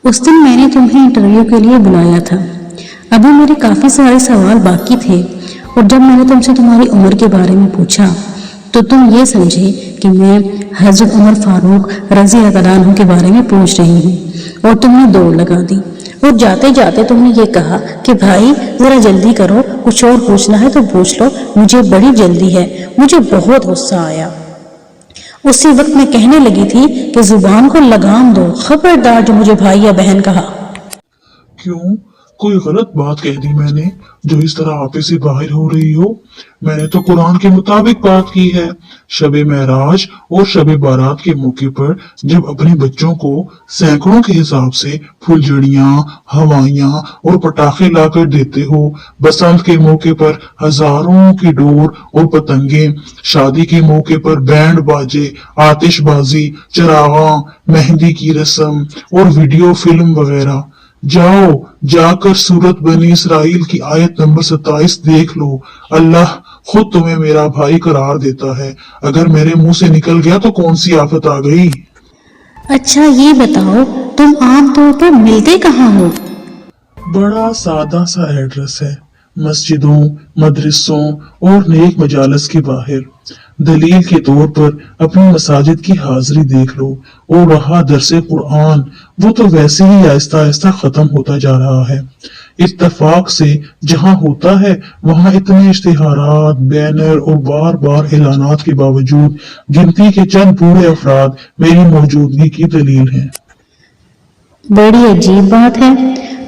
उस दिन मैंने तुम्हें इंटरव्यू के लिए बुलाया था। अभी मेरे काफ़ी सारे सवाल बाकी थे और जब मैंने तुमसे तुम्हारी उम्र के बारे में पूछा तो तुम ये समझे कि मैं हजरत उमर फारूक रज़ी अल्लाह अन्हु के बारे में पूछ रही हूँ और तुमने दौड़ लगा दी और जाते जाते तुमने ये कहा कि भाई ज़रा जल्दी करो, कुछ और पूछना है तो पूछ लो, मुझे बड़ी जल्दी है। मुझे बहुत गुस्सा आया। उसी वक्त मैं कहने लगी थी कि जुबान को लगाम दो, खबरदार जो मुझे भाई या बहन कहा। क्यों? कोई गलत बात कह दी मैंने जो इस तरह आपे से बाहर हो रही हो? मैंने तो कुरान के मुताबिक बात की है। शबे महराज और शबे बारात के मौके पर जब अपने बच्चों को सैकड़ों के हिसाब से फुलझड़ियां, हवाइयां और पटाखे लाकर देते हो, बसंत के मौके पर हजारों की डोर और पतंगे, शादी के मौके पर बैंड बाजे, आतिशबाजी, चरागा, मेहंदी की रस्म और वीडियो फिल्म वगैरह, जाओ जाकर सूरत बनी इसराइल की आयत नंबर 27 देख लो। अल्लाह खुद तुम्हें मेरा भाई करार देता है। अगर मेरे मुंह से निकल गया तो कौन सी आफत आ गई? अच्छा ये बताओ, तुम आम तौर पर मिलते कहाँ हो? बड़ा सादा सा एड्रेस है, मस्जिदों, मदरसों और नेक मजालस के बाहर। दलील के तौर पर अपनी मसाजिद की हाजिरी देख लो और रहा दरसे कुरान, वो तो वैसे ही आहिस्ता आहिस्ता खत्म होता जा रहा है। इत्तफाक से जहां होता है वहां इतने इश्तिहारात, बैनर और बार बार ऐलानात के बावजूद गिनती के चंद बूढ़े अफराद मेरी मौजूदगी की दलील हैं। बड़ी अजीब बात है।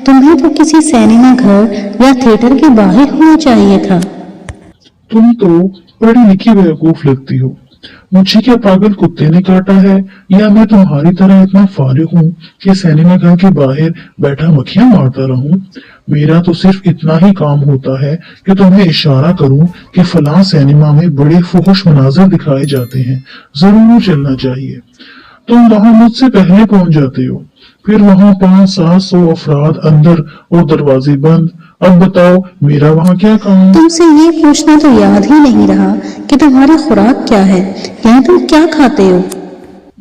तुम्हें तो किसी सिनेमा घर या थिएटर के बाहर होना चाहिए था। तुम तो बड़ी लिखी बेवकूफ लगती हो। मुझे क्या पागल कुत्ते ने काटा है, या मैं तुम्हारी तरह इतना फारिग हूँ कि सिनेमा घर के बाहर बैठा मक्खियां मारता रहूं? मेरा तो सिर्फ इतना ही काम होता है कि तुम्हें इशारा करूं कि फलां सिनेमा में बड़े फुहश मनाजर दिखाए जाते हैं, जरूर चलना चाहिए। तुम वहां मुझसे पहले पहुंच जाते हो, फिर वहां 500-700 अफराद अंदर और दरवाजे बंद। अब बताओ मेरा वहां क्या काम? तुमसे ये पूछना तो याद ही नहीं रहा कि तुम्हारी खुराक क्या है, यानी तुम क्या खाते हो?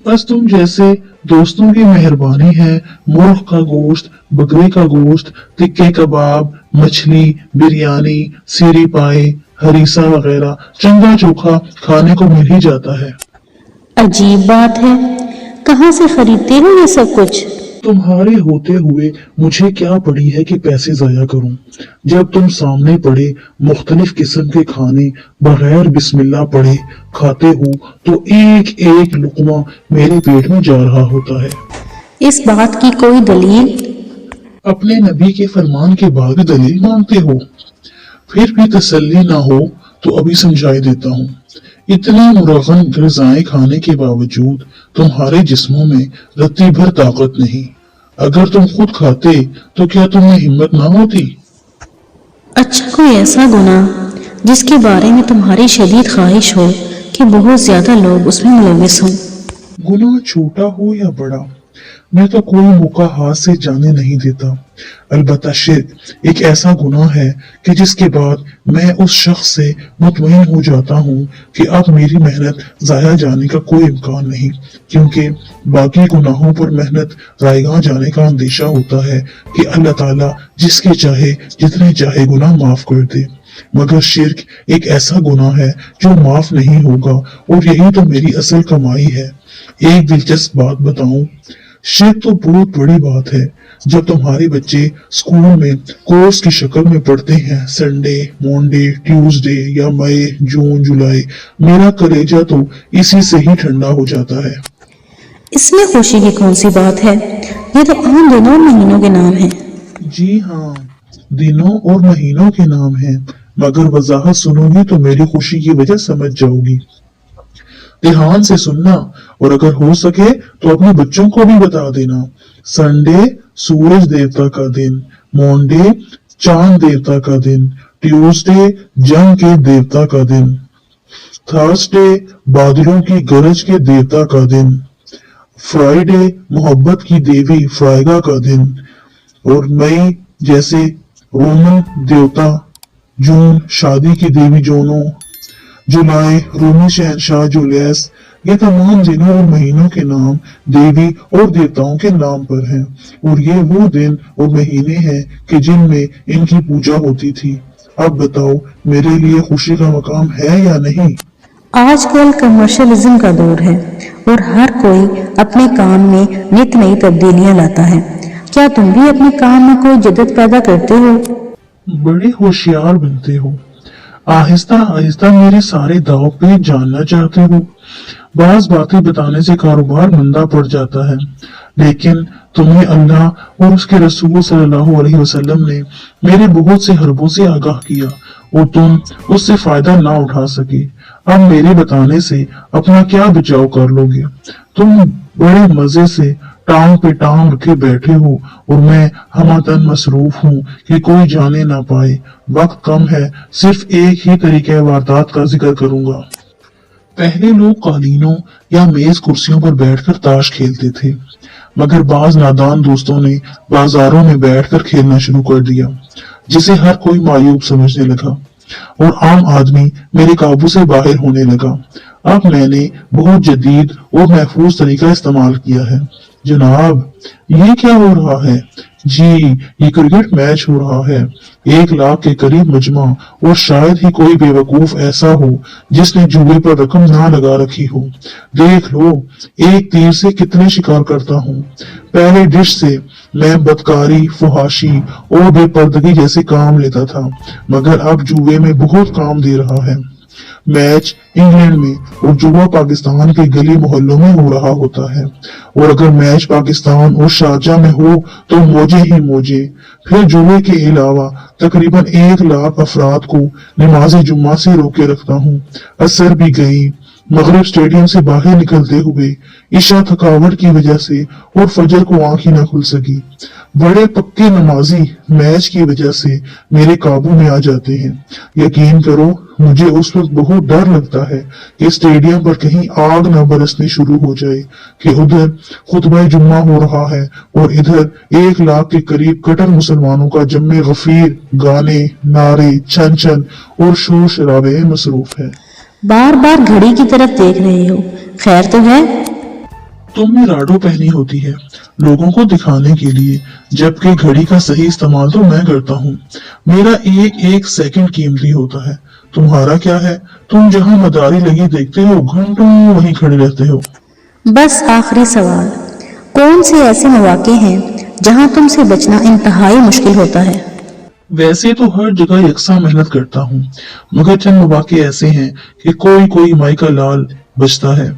बस तुम जैसे दोस्तों की मेहरबानी है। मुर्ग का गोश्त, बकरे का गोश्त, टिक्के कबाब, मछली, बिरयानी, सीरी पाए, हरीसा वगैरह चंगा चोखा खाने को मिल ही जाता है। अजीब बात है, कहाँ से खरीदते हो ये सब कुछ? तुम्हारे होते हुए मुझे क्या पड़ी है कि पैसे जाया करूं? जब तुम सामने पड़े मुख्तलिफ किस्म के खाने बगैर बिस्मिल्लाह पढ़े खाते हो तो एक एक लुकमा मेरे पेट में जा रहा होता है। इस बात की कोई दलील? अपने नबी के फरमान के बाद दलील मांगते हो? फिर भी तसल्ली ना हो तो अभी समझाई देता हूँ। इतनी मुरगन ग़िज़ाएं खाने के बावजूद तुम्हारे जिस्मों में रत्ती भर ताकत नहीं। अगर तुम खुद खाते तो क्या तुम्हें हिम्मत ना होती? अच्छा कोई ऐसा गुनाह जिसके बारे में तुम्हारी शदीद ख्वाहिश हो कि बहुत ज्यादा लोग उसमें मुलविस हों? गुनाह छोटा हो या बड़ा, मैं तो कोई मौका हाथ से जाने नहीं देता। अलबत्ता शिर्क एक ऐसा गुनाह है कि जिसके बाद मैं उस शख्स से मुतमईन हो जाता हूँ कि अब मेरी मेहनत जाया जाने का कोई इम्कान नहीं, क्योंकि बाकी गुनाहों पर मेहनत जाया जाने का अंदेशा होता है कि अल्लाह ताला जिसके चाहे जितने चाहे गुनाह माफ कर दे। मगर शिर्क एक ऐसा गुनाह है जो माफ नहीं होगा, और यही तो मेरी असल कमाई है। एक दिलचस्प बात बताऊं, शिर्क तो बहुत बड़ी बात है। जब तुम्हारे बच्चे स्कूल में कोर्स की शक्ल में पढ़ते हैं, संडे, मंडे, ट्यूसडे या मई, जून, जुलाई, मेरा कलेजा तो इसी से ही ठंडा हो जाता है। इसमें खुशी की कौन सी बात है? ये तो आम दिनों और महीनों के नाम हैं। जी हाँ, दिनों और महीनों के नाम हैं, मगर वजाहत सुनोगी तो मेरी खुशी की वजह समझ जाओगी। ध्यान से सुनना, और अगर हो सके तो अपने बच्चों को भी बता देना। संडे सूरज देवता का दिन, मंडे चांद देवता का दिन, ट्यूसडे जंग के देवता का दिन, थर्सडे बादलों की गरज के देवता का दिन, फ्राइडे मोहब्बत की देवी फ्राइगा का दिन, और मई जैसे रोमन देवता, जून शादी की देवी जोनो, जुलाई रोमी शहनशाह जूलियस ये तमाम दिनों और महीनों के नाम देवी और देवताओं के नाम पर हैं, और ये वो दिन और महीने हैं कि जिनमें इनकी पूजा होती थी। अब बताओ, मेरे लिए खुशी का मकाम है या नहीं? आजकल कमर्शियलिज्म का दौर है और हर कोई अपने काम में नित नई तब्दीलियां लाता है। क्या तुम भी अपने काम में कोई जद्दत पैदा करते हो? बड़े होशियार बनते हो। आहिस्ता आहिस्ता मेरे सारे दाव पे जानना चाहते हो। बाज बातें बताने से कारोबार मंदा पड़ जाता है, लेकिन तुम्हें अल्लाह और उसके रसूल सल्लल्लाहु अलैहि वसल्लम ने मेरे बहुत से हरबों से आगाह किया और तुम उससे फायदा ना उठा सके। अब मेरे बताने से अपना क्या बचाव कर लोगे? तुम बड़े मजे से टांग पे टांग रखे बैठे हो और मैं हमतन मसरूफ हूँ कि कोई जाने ना पाए। वक्त कम है, सिर्फ एक ही तरीके वारदात का जिक्र करूंगा। पहले लोग कालीनों या मेज कुर्सियों पर बैठकर ताश खेलते थे, मगर बाज नादान दोस्तों ने बाजारों में बैठकर खेलना शुरू कर दिया, जिसे हर कोई मायूब समझने लगा और आम आदमी मेरे काबू से बाहर होने लगा। अब मैंने बहुत जदीद और महफूज तरीका इस्तेमाल किया है। जनाब, ये क्या हो रहा है? जी, ये क्रिकेट मैच हो रहा है। 1 लाख के करीब मजमा, और शायद ही कोई बेवकूफ ऐसा हो जिसने जुए पर रकम ना लगा रखी हो। देख लो, एक तीर से कितने शिकार करता हूँ। पहले डिश से मैं बदकारी, फुहाशी और बेपर्दगी जैसे काम लेता था, मगर अब जुए में बहुत काम दे रहा है। मैच इंग्लैंड में और जुआ पाकिस्तान के गली मोहल्लों में हो रहा होता है, और अगर मैच पाकिस्तान और शारजा में हो तो मौजे ही मौजे। फिर जुए के अलावा तकरीबन 1 लाख अफराद को नमाज जुम्मा से रोके रखता हूँ। असर भी गई, मगरिब स्टेडियम से बाहर निकलते हुए, ईशा थकावट की वजह से और फजर को आंख ही ना खुल सकी। बड़े पक्के नमाजी मैच की वजह से मेरे काबू में आ जाते हैं। यकीन करो, मुझे उस वक्त बहुत डर लगता है कि स्टेडियम पर कहीं आग न बरसनी शुरू हो जाए कि उधर खुतबा जुम्मा हो रहा है और इधर 1 लाख के करीब कट्टर मुसलमानों का जम्मे गफीर गाने, नारे, छन छन और शोर शराबे में मसरूफ है। बार बार घड़ी की तरफ देख रहे हो, खैर तो है? तुमने राडो पहनी होती है लोगों को दिखाने के लिए, जबकि घड़ी का सही इस्तेमाल तो मैं करता हूँ। मेरा एक एक सेकंड कीमती होता है। तुम्हारा क्या है? तुम जहाँ मदारी लगी देखते हो, घंटों वहीं खड़े रहते हो। बस आखिरी सवाल, कौन से ऐसे मौके हैं जहां तुमसे बचना इंतहाई मुश्किल होता है? वैसे तो हर जगह यकसा मेहनत करता हूँ, मगर चंद मौके ऐसे हैं कि कोई कोई माई का लाल बचता है।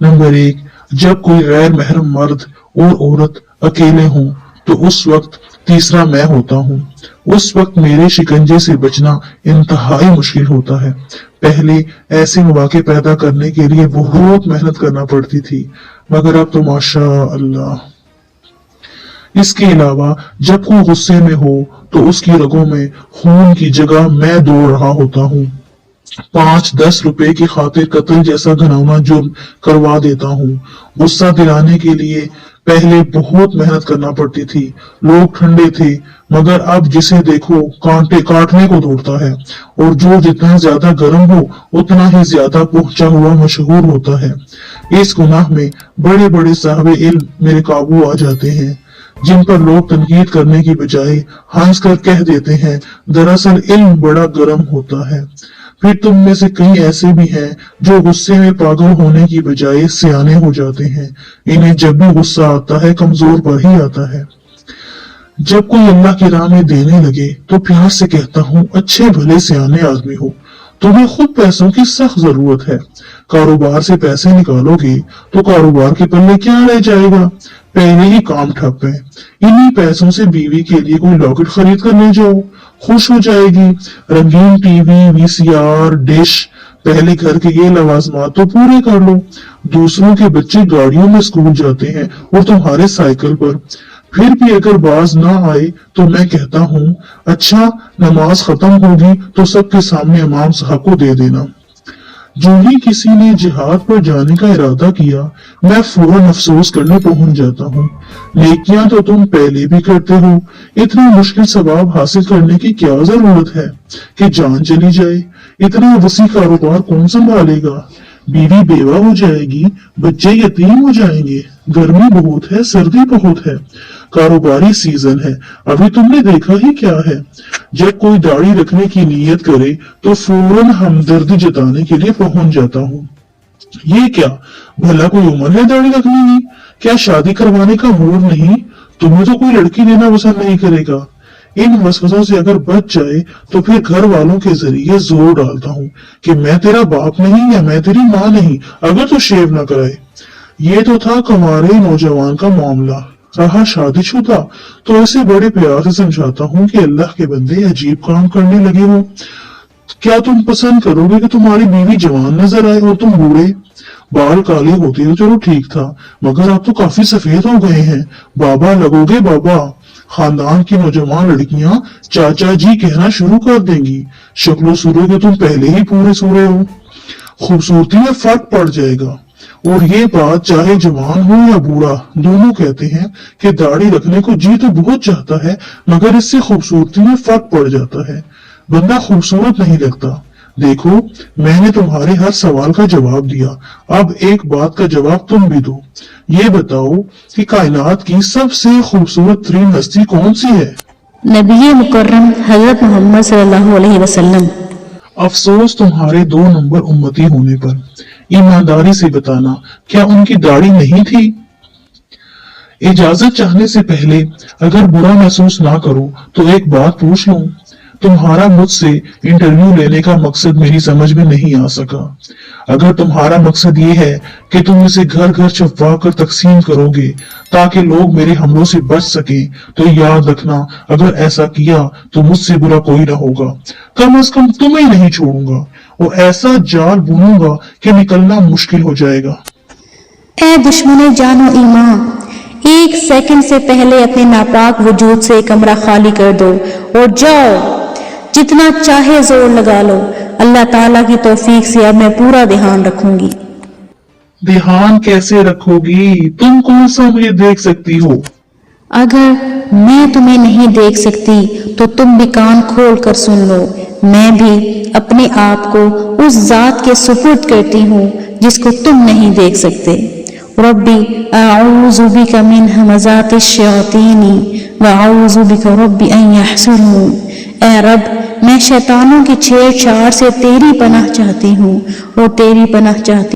नंबर 1, जब कोई गैर महरम मर्द और औरत अकेले हों तो उस वक्त तीसरा मैं होता हूँ। उस वक्त मेरे शिकंजे से बचना इंतहाई मुश्किल होता है। पहले ऐसे मौके पैदा करने के लिए बहुत मेहनत करना पड़ती थी, मगर अब तो माशा अल्लाह। इसके अलावा जब कोई गुस्से में हो तो उसकी रगों में खून की जगह मैं दौड़ रहा होता हूँ। 5-10 रुपए की खातिर कत्ल जैसा घिनौना जुर्म करवा देता हूँ। गुस्सा दिलाने के लिए पहले बहुत मेहनत करना पड़ती थी। लोग ठंडे थे, मगर अब जिसे देखो कांटे काटने को दौड़ता है, और जो जितना ज्यादा गर्म हो उतना ही ज्यादा पहुंचा हुआ मशहूर होता है। इस गुनाह में बड़े बड़े साहबे इल्म मेरे काबू आ जाते हैं, जिन पर लोग तनकीद करने की बजाय हंस कर कह देते हैं दरअसल इल्म बड़ा गर्म होता है। फिर तुम में से कई ऐसे भी हैं जो गुस्से में पागल होने की बजाय सियाने हो जाते हैं। इन्हें जब भी गुस्सा आता है कमजोर पर ही आता है। जब कोई अल्लाह की राह में देने लगे तो प्यार से कहता हूँ, अच्छे भले सियाने आदमी हो, तुम्हें खुद पैसों की सख्त जरूरत है। कारोबार से पैसे निकालोगे तो कारोबार के पल्ले क्या रह जाएगा? पहले ही काम ठप है। इन्हीं पैसों से बीवी के लिए कोई लॉकेट खरीद कर ले जाओ, खुश हो जाएगी। रंगीन टीवी, वीसीआर, डिश, पहले घर के ये लवाजमात तो पूरे कर लो। दूसरों के बच्चे गाड़ियों में स्कूल जाते हैं और तुम्हारे साइकिल पर। फिर भी अगर बाज ना आए तो मैं कहता हूँ, अच्छा नमाज खत्म होगी तो सबके सामने इमाम साहब को दे देना। जो ही किसी ने जिहाद पर जाने का इरादा किया, मैं फौरन अफसोस करने पहुंच जाता हूँ। नेकियां तो तुम पहले भी करते हो, इतना मुश्किल सवाब हासिल करने की क्या जरूरत है कि जान चली जाए? इतना वसी कारोबार कौन संभालेगा? बीवी बेवा हो जाएगी, बच्चे यतीम हो जाएंगे, गर्मी बहुत है, सर्दी बहुत है, कारोबारी सीजन है, अभी तुमने देखा ही क्या है। जब कोई दाढ़ी रखने की नीयत करे तो फौरन हमदर्दी जताने के लिए पहुंच जाता हूँ। ये क्या, भला कोई उम्र है दाढ़ी रखने की? क्या शादी करवाने का मूड नहीं? तुम्हें तो कोई लड़की देना पसंद नहीं करेगा। इन वसवसों से अगर बच जाए तो फिर घर वालों के जरिए जोर डालता हूँ कि मैं तेरा बाप नहीं या मैं तेरी माँ नहीं अगर तो शेव न कराए। ये तो था कुंवारे नौजवान का मामला। रहा शादीशुदा तो इसे बड़े प्यार से समझाता हूँ कि अल्लाह के बंदे अजीब काम करने लगे हो। क्या तुम पसंद करोगे कि तुम्हारी बीवी जवान नजर आए और तुम बूढ़े? बाल काले होते तो चलो ठीक था, मगर आप तो काफी सफेद हो गए हैं। बाबा लगोगे बाबा। खानदान की नौजवान लड़कियां चाचा जी कहना शुरू कर देंगी। शक्लो सूरत के तुम पहले ही पूरे सूरे हो, खूबसूरती में फर्क पड़ जाएगा। और ये बात चाहे जवान हो या बूढ़ा, दोनों कहते हैं कि दाढ़ी रखने को जी तो बहुत चाहता है, मगर इससे खूबसूरती में फर्क पड़ जाता है, बंदा खूबसूरत नहीं लगता। देखो, मैंने तुम्हारे हर सवाल का जवाब दिया, अब एक बात का जवाब तुम भी दो। ये बताओ कि कायनात की सबसे खूबसूरत तरीन हस्ती कौन सी है? नबी मुकर्रम हजरत मोहम्मद सल्लल्लाहु अलैहि वसल्लम। अफसोस तुम्हारे 2 नंबर उम्मती होने पर। ईमानदारी से बताना, क्या उनकी दाढ़ी नहीं थी? इजाजत चाहने से पहले अगर बुरा महसूस ना करो तो एक बात पूछ लूं। तुम्हारा मुझसे इंटरव्यू लेने का मकसद मेरी समझ में नहीं आ सका। अगर तुम्हारा मकसद ये है कि तुम इसे घर घर छपवा कर तकसीम करोगे ताकि लोग मेरे हमलों से बच सके, तो याद रखना, अगर ऐसा किया तो मुझसे बुरा कोई ना होगा। कम से कम तुम्हें नहीं छोड़ूंगा और ऐसा जाल बुनूंगा कि निकलना मुश्किल हो जाएगा। ए दुश्मने जानो ईमान, 1 सेकंड से पहले अपने नापाक वजूद से कमरा खाली कर दो और जाओ। जितना चाहे जोर लगा लो, अल्लाह ताला की तौफीक से अब मैं पूरा ध्यान रखूंगी। ध्यान कैसे रखोगी? तुम कौन सा मुझे देख सकती हो? अगर मैं तुम्हें नहीं देख सकती तो तुम भी कान खोल कर सुन लो। मैं भी अपने आप को उस जात के सुपुर्द करती हूँ जिसको तुम नहीं देख सकते। रब्बी अऊज़ु बिका मिन हमज़ातिश शयातीनी व अऊज़ु बिका रब्बी अन यहज़ुरून। ऐ रब, मैं शैतानों की छेड़छाड़ से तेरी पनाह चाहती हूँ और तेरी पनाह चाहती